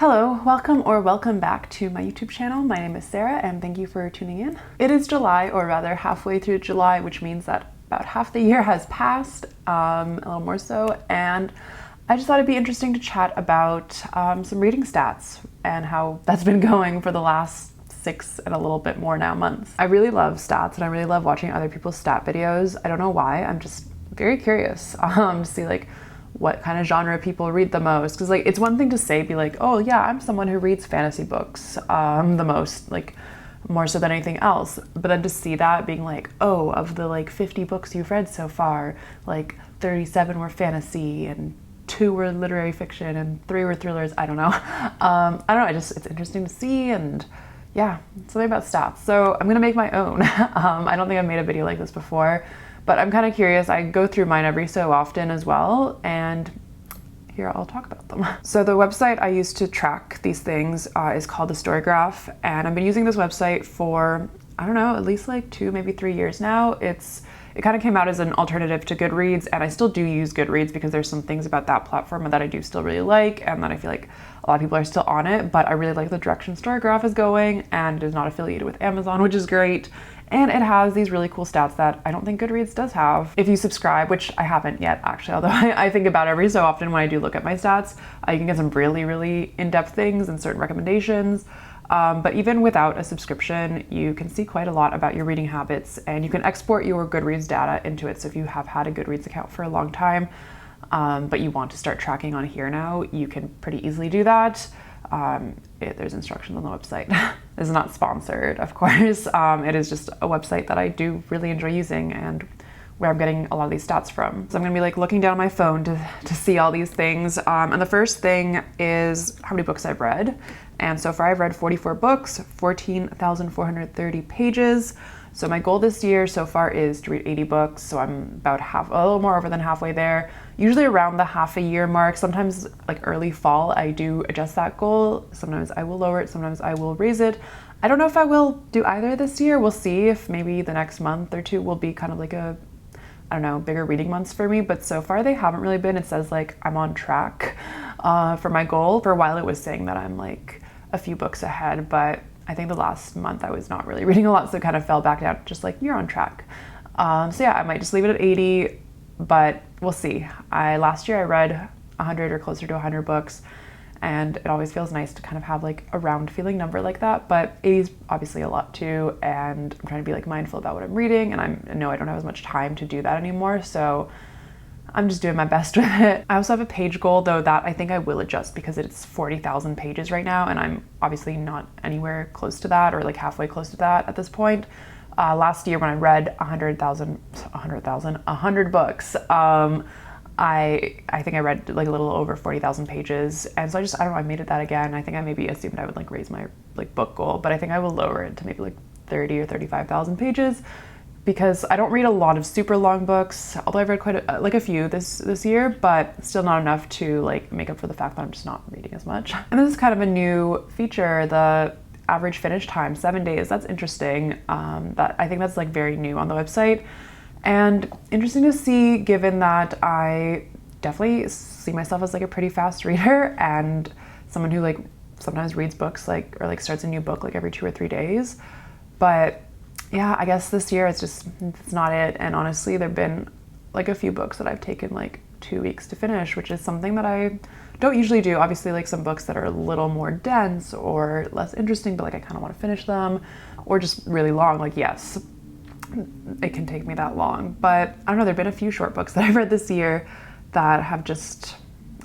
Hello, welcome back to my YouTube channel. My name is Sarah and thank you for tuning in. It is July, or rather halfway through July, which means that about half the year has passed, a little more so, and I just thought it'd be interesting to chat about some reading stats and how that's been going for the last 6 and a little bit more now months. I really love stats and I really love watching other people's stat videos. I don't know why, I'm just very curious to see what kind of genre people read the most, because it's one thing to say, be like, oh yeah, I'm someone who reads fantasy books the most, more so than anything else, but then to see that being like, oh, of the 50 books you've read so far, 37 were fantasy and 2 were literary fiction and 3 were thrillers. I don't know. It's interesting to see, and yeah, something about stats. So I'm gonna make my own. I don't think I've made a video like this before, but I'm kind of curious. I go through mine every so often as well, and here I'll talk about them. So the website I use to track these things is called the Storygraph, and I've been using this website for, I don't know, at least 2, maybe 3 years now. It kind of came out as an alternative to Goodreads, and I still do use Goodreads because there's some things about that platform that I do still really like, and that I feel like a lot of people are still on it, but I really like the direction Storygraph is going, and it is not affiliated with Amazon, which is great. And it has these really cool stats that I don't think Goodreads does have. If you subscribe, which I haven't yet actually, although I think about it every so often when I do look at my stats, you can get some really, really in-depth things and certain recommendations. But even without a subscription, you can see quite a lot about your reading habits, and you can export your Goodreads data into it. So if you have had a Goodreads account for a long time, but you want to start tracking on here now, you can pretty easily do that. There's instructions on the website. This is not sponsored, of course. It is just a website that I do really enjoy using and where I'm getting a lot of these stats from. So I'm gonna be looking down my phone to see all these things. And the first thing is how many books I've read. And so far I've read 44 books, 14,430 pages. So my goal this year so far is to read 80 books. So I'm about a little more over than halfway there. Usually around the half a year mark. Sometimes early fall, I do adjust that goal. Sometimes I will lower it, sometimes I will raise it. I don't know if I will do either this year. We'll see if maybe the next month or two will be kind of bigger reading months for me. But so far they haven't really been. It says I'm on track for my goal. For a while it was saying that I'm a few books ahead, but I think the last month I was not really reading a lot, so it kind of fell back down, just you're on track. So yeah, I might just leave it at 80, but we'll see. Last year I read 100 or closer to 100 books, and it always feels nice to kind of have a round feeling number like that, but 80 is obviously a lot too, and I'm trying to be mindful about what I'm reading, and I know I don't have as much time to do that anymore, so I'm just doing my best with it. I also have a page goal though that I think I will adjust because it's 40,000 pages right now, and I'm obviously not anywhere close to that, or halfway close to that at this point. Last year when I read 100 books, I think I read a little over 40,000 pages, and so I don't know, I made it that again. I think I maybe assumed I would raise my book goal, but I think I will lower it to maybe 30 or 35,000 pages, because I don't read a lot of super long books, although I've read quite a few this year, but still not enough to make up for the fact that I'm just not reading as much. And this is kind of a new feature, the average finish time, 7 days. That's interesting. That I think that's very new on the website, and interesting to see, given that I definitely see myself as a pretty fast reader and someone who sometimes reads books or starts a new book every 2 or 3 days. But yeah, I guess this year it's not it. And honestly, there've been a few books that I've taken 2 weeks to finish, which is something that I don't usually do. Obviously, some books that are a little more dense or less interesting, but I kind of want to finish them, or just really long. Yes, it can take me that long. But I don't know, there've been a few short books that I've read this year that have just,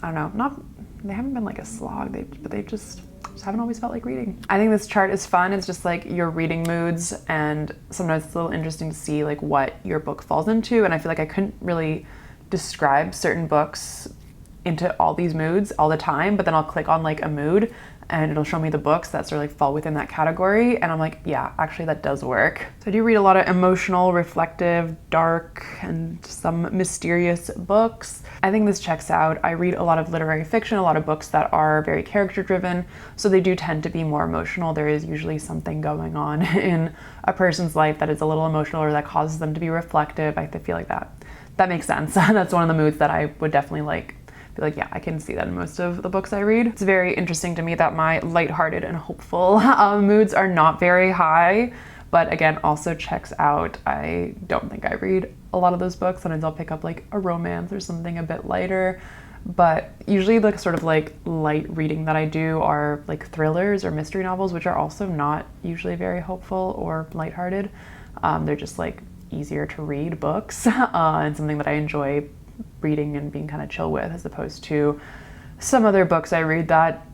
I don't know, they haven't been a slog, but they've just haven't always felt like reading. I think this chart is fun. It's just your reading moods, and sometimes it's a little interesting to see what your book falls into. And I feel I couldn't really describe certain books into all these moods all the time, but then I'll click on a mood and it'll show me the books that sort of fall within that category, and I'm yeah, actually that does work. So I do read a lot of emotional, reflective, dark, and some mysterious books. I think this checks out. I read a lot of literary fiction, a lot of books that are very character driven, so they do tend to be more emotional. There is usually something going on in a person's life that is a little emotional or that causes them to be reflective. I feel that makes sense. That's one of the moods that I would definitely feel like, yeah, I can see that in most of the books I read. It's very interesting to me that my lighthearted and hopeful moods are not very high, but again, also checks out. I don't think I read a lot of those books. Sometimes I'll pick up like a romance or something a bit lighter, but usually the sort of like light reading that I do are like thrillers or mystery novels, which are also not usually very hopeful or lighthearted. They're just like easier to read books and something that I enjoy reading and being kind of chill with, as opposed to some other books I read that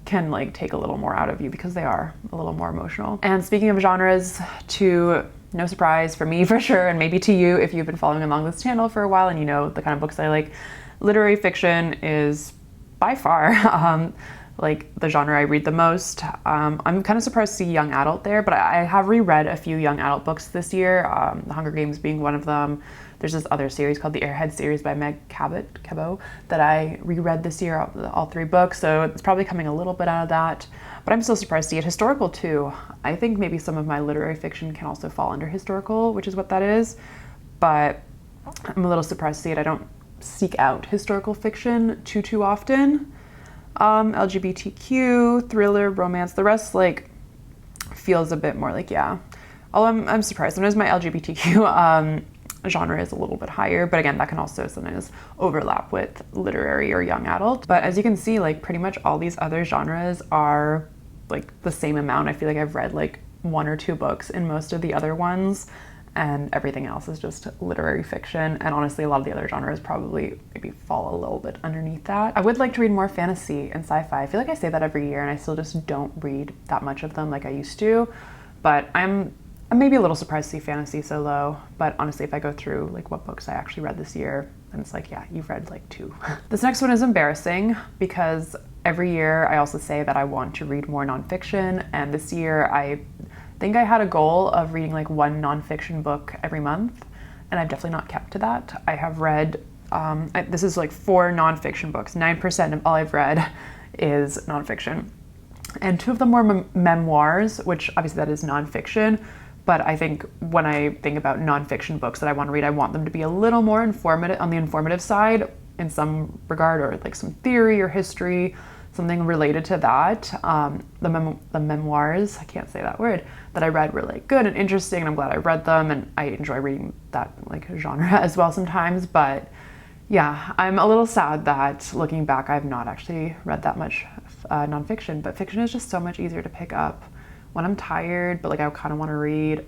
can like take a little more out of you because they are a little more emotional. And speaking of genres, to no surprise for me for sure, and maybe to you if you've been following along this channel for a while and you know the kind of books I like, literary fiction is by far like the genre I read the most. I'm kind of surprised to see young adult there, but I have reread a few young adult books this year, The Hunger Games being one of them. There's this other series called the Airhead series by Meg Cabot that I reread this year, all 3 books, so it's probably coming a little bit out of that, but I'm still surprised to see it. Historical too. I think maybe some of my literary fiction can also fall under historical, which is what that is, but I'm a little surprised to see it. I don't seek out historical fiction too often. LGBTQ, thriller, romance, the rest like feels a bit more like, yeah. Although I'm surprised. Sometimes my LGBTQ genre is a little bit higher, but again, that can also sometimes overlap with literary or young adult. But as you can see, like pretty much all these other genres are like the same amount. I feel like I've read like 1 or 2 books in most of the other ones, and everything else is just literary fiction. And honestly, a lot of the other genres probably maybe fall a little bit underneath that. I would like to read more fantasy and sci-fi. I feel like I say that every year and I still just don't read that much of them like I used to, but I'm maybe a little surprised to see fantasy so low. But honestly, if I go through like what books I actually read this year, then it's like, yeah, you've read like 2. This next one is embarrassing because every year I also say that I want to read more nonfiction, and this year I think I had a goal of reading like 1 nonfiction book every month, and I've definitely not kept to that. I have read, this is like 4 nonfiction books. 9% of all I've read is nonfiction. And 2 of them were memoirs, which obviously that is nonfiction, but I think when I think about nonfiction books that I want to read, I want them to be a little more informative, on the informative side in some regard, or like some theory or history, something related to that. The memoirs, I can't say that word, that I read were like good and interesting, and I'm glad I read them, and I enjoy reading that like genre as well sometimes. But yeah, I'm a little sad that looking back, I've not actually read that much nonfiction, but fiction is just so much easier to pick up when I'm tired, but like I kind of want to read.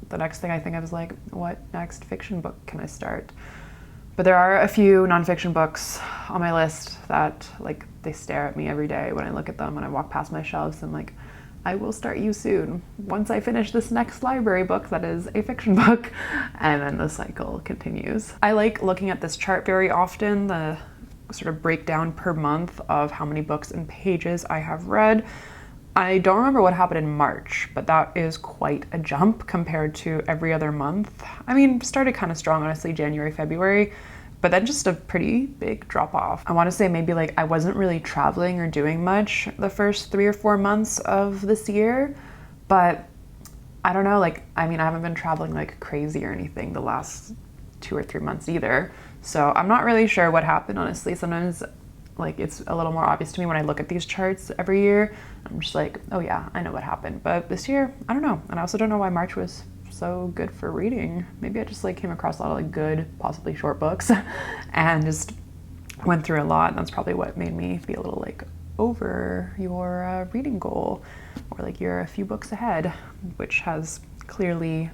The next thing I think of is like, what next fiction book can I start? But there are a few nonfiction books on my list that like they stare at me every day when I look at them, when I walk past my shelves. I'm like, I will start you soon once I finish this next library book that is a fiction book, and then the cycle continues. I like looking at this chart very often, the sort of breakdown per month of how many books and pages I have read. I don't remember what happened in March, but that is quite a jump compared to every other month. I mean, started kind of strong, honestly, January, February, but then just a pretty big drop off. I want to say maybe like I wasn't really traveling or doing much the first 3 or 4 months of this year, but I don't know, like, I mean, I haven't been traveling like crazy or anything the last 2 or 3 months either. So I'm not really sure what happened, honestly. Sometimes like it's a little more obvious to me when I look at these charts every year. I'm just like, oh yeah, I know what happened. But this year, I don't know. And I also don't know why March was so good for reading. Maybe I just like came across a lot of like good, possibly short books and just went through a lot. And that's probably what made me be a little like over your reading goal, or like you're a few books ahead, which has clearly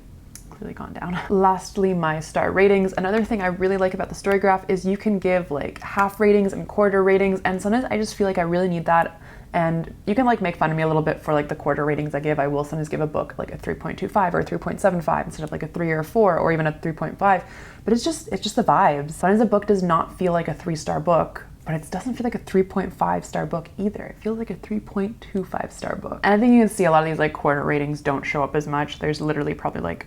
gone down. Lastly, my star ratings. Another thing I really like about the story graph is you can give like half ratings and quarter ratings, and sometimes I just feel like I really need that. And you can like make fun of me a little bit for like the quarter ratings I give. I will sometimes give a book like a 3.25 or a 3.75 instead of like a 3 or a 4 or even a 3.5. But it's just the vibes. Sometimes a book does not feel like a 3-star book, but it doesn't feel like a 3.5-star book either. It feels like a 3.25-star book. And I think you can see a lot of these like quarter ratings don't show up as much. There's literally probably like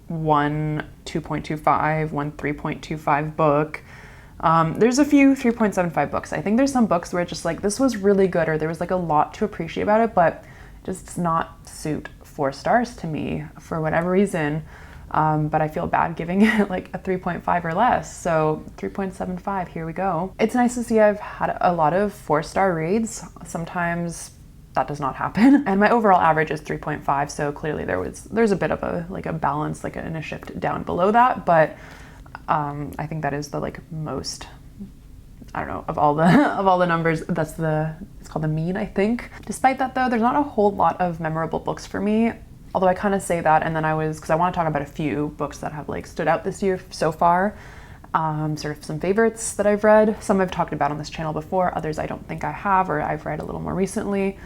one 2.25, one 3.25 book. There's a few 3.75 books. I think there's some books where it's just like, this was really good, or there was like a lot to appreciate about it, but just does not suit 4 stars to me for whatever reason. but I feel bad giving it like a 3.5 or less. So 3.75, here we go. It's nice to see I've had a lot of 4-star reads. Sometimes that does not happen. And my overall average is 3.5. So clearly there's a bit of a balance, like a shift down below that. But I think that is the like most, I don't know, of all the numbers, it's called the mean, I think. Despite that though, there's not a whole lot of memorable books for me. Although I kind of say that, and then because I want to talk about a few books that have like stood out this year so far. Sort of some favorites that I've read. Some I've talked about on this channel before, others I don't think I have, or I've read a little more recently.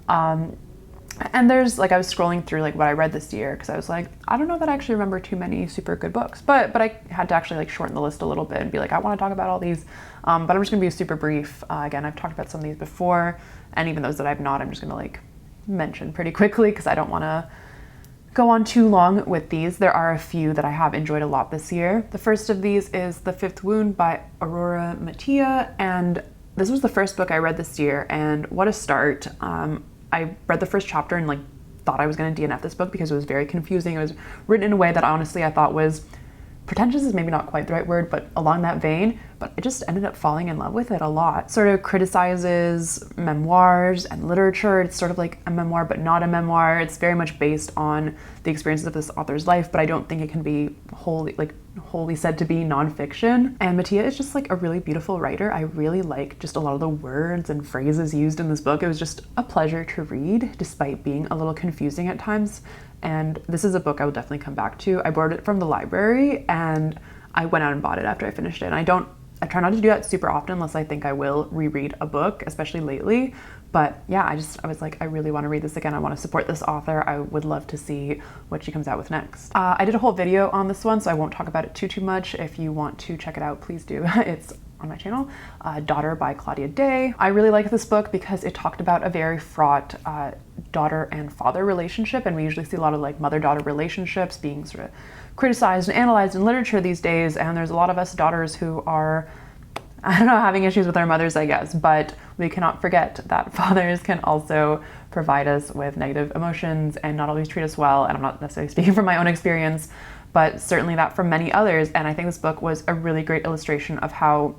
And there's like, I was scrolling through like what I read this year, because I was like, I don't know that I actually remember too many super good books, but I had to actually like shorten the list a little bit and be like, I want to talk about all these, but I'm just gonna be super brief. Again, I've talked about some of these before, and even those that I've not, I'm just gonna like mention pretty quickly because I don't want to go on too long with these. There are a few that I have enjoyed a lot this year. The first of these is The Fifth Wound by Aurora Mattia, and this was the first book I read this year, and what a start. I read the first chapter and like thought I was going to DNF this book because it was very confusing. It was written in a way that honestly I thought was, pretentious is maybe not quite the right word, but along that vein, but I just ended up falling in love with it a lot. Sort of criticizes memoirs and literature. It's sort of like a memoir, but not a memoir. It's very much based on the experiences of this author's life, but I don't think it can be wholly said to be nonfiction. And Mattia is just like a really beautiful writer. I really like just a lot of the words and phrases used in this book. It was just a pleasure to read, despite being a little confusing at times. And this is a book I will definitely come back to. I borrowed it from the library and I went out and bought it after I finished it. And I try not to do that super often unless I think I will reread a book, especially lately. But yeah, I was like, I really want to read this again. I want to support this author. I would love to see what she comes out with next. I did a whole video on this one, so I won't talk about it too much. If you want to check it out, please do. It's on my channel. Daughter by Claudia Day. I really like this book because it talked about a very fraught daughter and father relationship, and we usually see a lot of like mother-daughter relationships being sort of criticized and analyzed in literature these days, and there's a lot of us daughters who are, I don't know, having issues with our mothers, I guess, but we cannot forget that fathers can also provide us with negative emotions and not always treat us well. And I'm not necessarily speaking from my own experience, but certainly that from many others. And I think this book was a really great illustration of how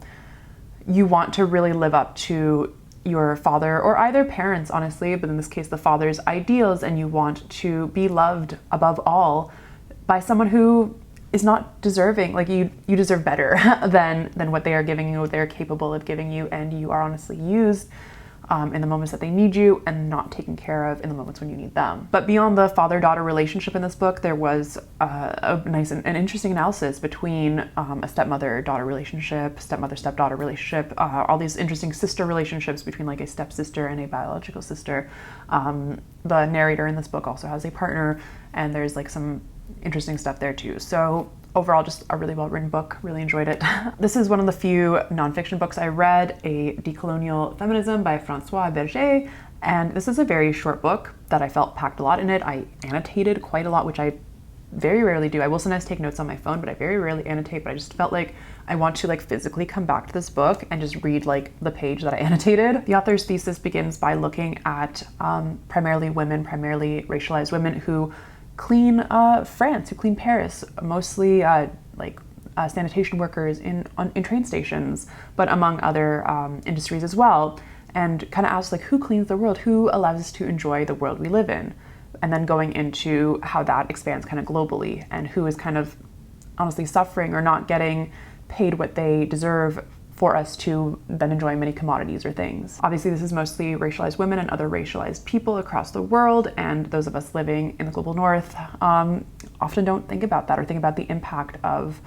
you want to really live up to your father, or either parents, honestly, but in this case, the father's ideals, and you want to be loved above all by someone who is not deserving. Like you deserve better than what they are giving you, what they're capable of giving you, and you are honestly used in the moments that they need you and not taken care of in the moments when you need them. But beyond the father-daughter relationship in this book, there was a nice and interesting analysis between a stepmother-daughter relationship, stepmother-stepdaughter relationship, all these interesting sister relationships between like a stepsister and a biological sister. The narrator in this book also has a partner, and there's like some interesting stuff there too. So overall, just a really well-written book. Really enjoyed it. This is one of the few nonfiction books I read, A Decolonial Feminism by François Berger. And this is a very short book that I felt packed a lot in it. I annotated quite a lot, which I very rarely do. I will sometimes take notes on my phone, but I very rarely annotate. But I just felt like I want to like physically come back to this book and just read like the page that I annotated. The author's thesis begins by looking at primarily racialized women who clean France, who clean Paris, mostly sanitation workers in train stations, but among other industries as well. And kind of asks like, who cleans the world? Who allows us to enjoy the world we live in? And then going into how that expands kind of globally, and who is kind of honestly suffering or not getting paid what they deserve for us to then enjoy many commodities or things. Obviously, this is mostly racialized women and other racialized people across the world, and those of us living in the global north often don't think about that, or think about the impact of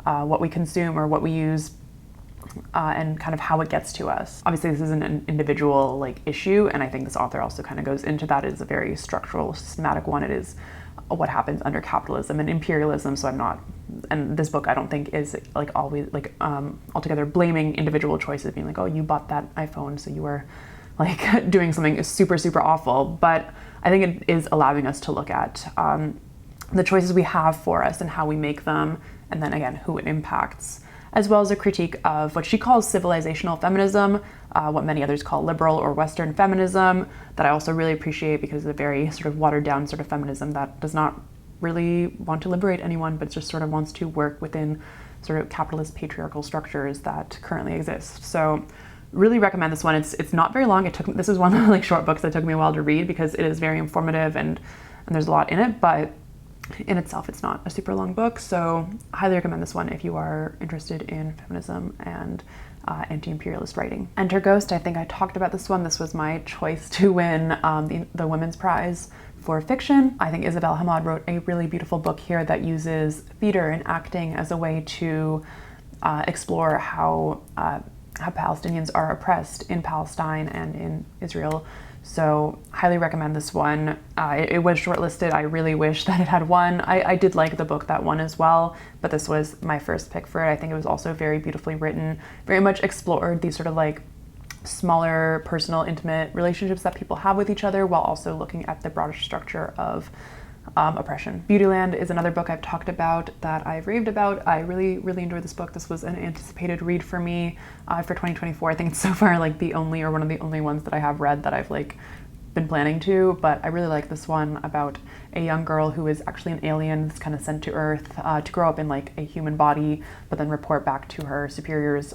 what we consume or what we use, and kind of how it gets to us. Obviously, this isn't an individual like issue, and I think this author also kind of goes into that. It is a very structural, systematic one. It is what happens under capitalism and imperialism. So and this book I don't think is like always like altogether blaming individual choices, being like, oh, you bought that iPhone, so you were like doing something super, super awful. But I think it is allowing us to look at the choices we have for us and how we make them, and then again, who it impacts, as well as a critique of what she calls civilizational feminism, what many others call liberal or Western feminism, that I also really appreciate because it's a very sort of watered down sort of feminism that does not really want to liberate anyone, but just sort of wants to work within sort of capitalist patriarchal structures that currently exist. So really recommend this one. It's not very long. This is one of the like short books that took me a while to read because it is very informative and there's a lot in it, but in itself it's not a super long book. So highly recommend this one if you are interested in feminism and anti-imperialist writing. Enter Ghost, I think I talked about this one. This was my choice to win the Women's Prize for fiction. I think Isabel Hamad wrote a really beautiful book here that uses theater and acting as a way to explore how Palestinians are oppressed in Palestine and in Israel. So highly recommend this one. It was shortlisted. I really wish that it had won. I did like the book that won as well, but this was my first pick for it. I think it was also very beautifully written, very much explored these sort of like smaller, personal, intimate relationships that people have with each other while also looking at the broader structure of oppression. Beautyland is another book I've talked about that I've raved about. I really, really enjoyed this book. This was an anticipated read for me for 2024. I think it's so far like the only or one of the only ones that I have read that I've like been planning to, but I really like this one about a young girl who is actually an alien that's kind of sent to Earth to grow up in like a human body, but then report back to her superiors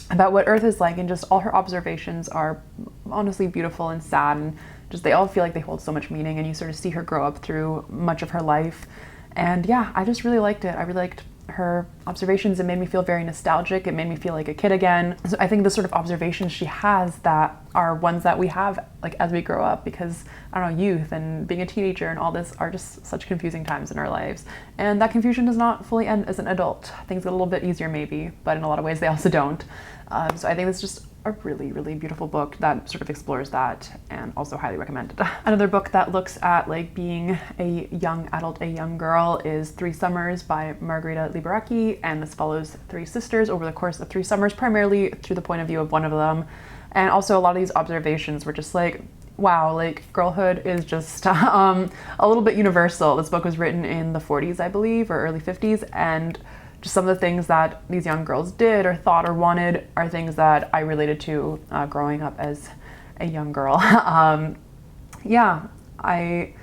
about what Earth is like, and just all her observations are honestly beautiful and sad, and just they all feel like they hold so much meaning, and you sort of see her grow up through much of her life. And yeah, I just really liked it. I really liked her observations. It made me feel very nostalgic. It made me feel like a kid again. So I think the sort of observations she has that are ones that we have like as we grow up, because I don't know, youth and being a teenager and all this are just such confusing times in our lives. And that confusion does not fully end as an adult. Things get a little bit easier maybe, but in a lot of ways they also don't. So I think it's just a really, really beautiful book that sort of explores that, and also highly recommended. Another book that looks at like being a young adult, a young girl, is 3 Summers by Margarita Liberacki, and this follows 3 sisters over the course of 3 summers, primarily through the point of view of one of them. And also a lot of these observations were just like, wow, like girlhood is just a little bit universal. This book was written in the 40s, I believe, or early 50s, and just some of the things that these young girls did or thought or wanted are things that I related to growing up as a young girl. Yeah, I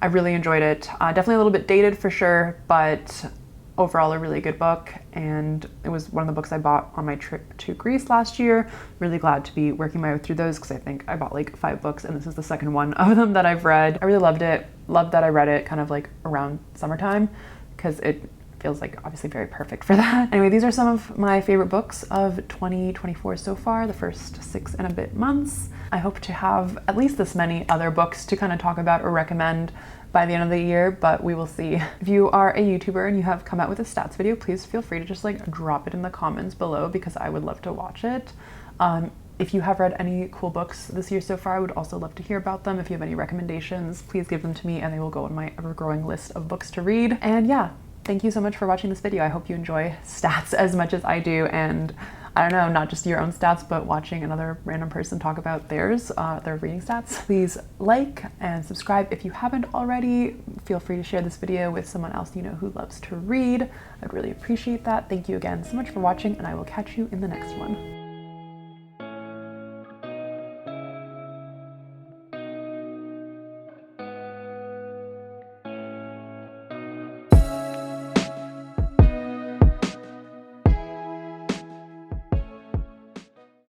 really enjoyed it. Definitely a little bit dated for sure, but overall a really good book. And it was one of the books I bought on my trip to Greece last year. Really glad to be working my way through those, because I think I bought like 5 books and this is the second one of them that I've read. I really loved it. Loved that I read it kind of like around summertime, because it feels like obviously very perfect for that. Anyway, these are some of my favorite books of 2024 so far, the first 6 and a bit months. I hope to have at least this many other books to kind of talk about or recommend by the end of the year, but we will see. If you are a YouTuber and you have come out with a stats video, please feel free to just like drop it in the comments below, because I would love to watch it. If you have read any cool books this year so far, I would also love to hear about them. If you have any recommendations, please give them to me and they will go on my ever-growing list of books to read. And yeah, thank you so much for watching this video. I hope you enjoy stats as much as I do, and I don't know, not just your own stats, but watching another random person talk about theirs, their reading stats. Please like and subscribe if you haven't already. Feel free to share this video with someone else you know who loves to read. I'd really appreciate that. Thank you again so much for watching, and I will catch you in the next one.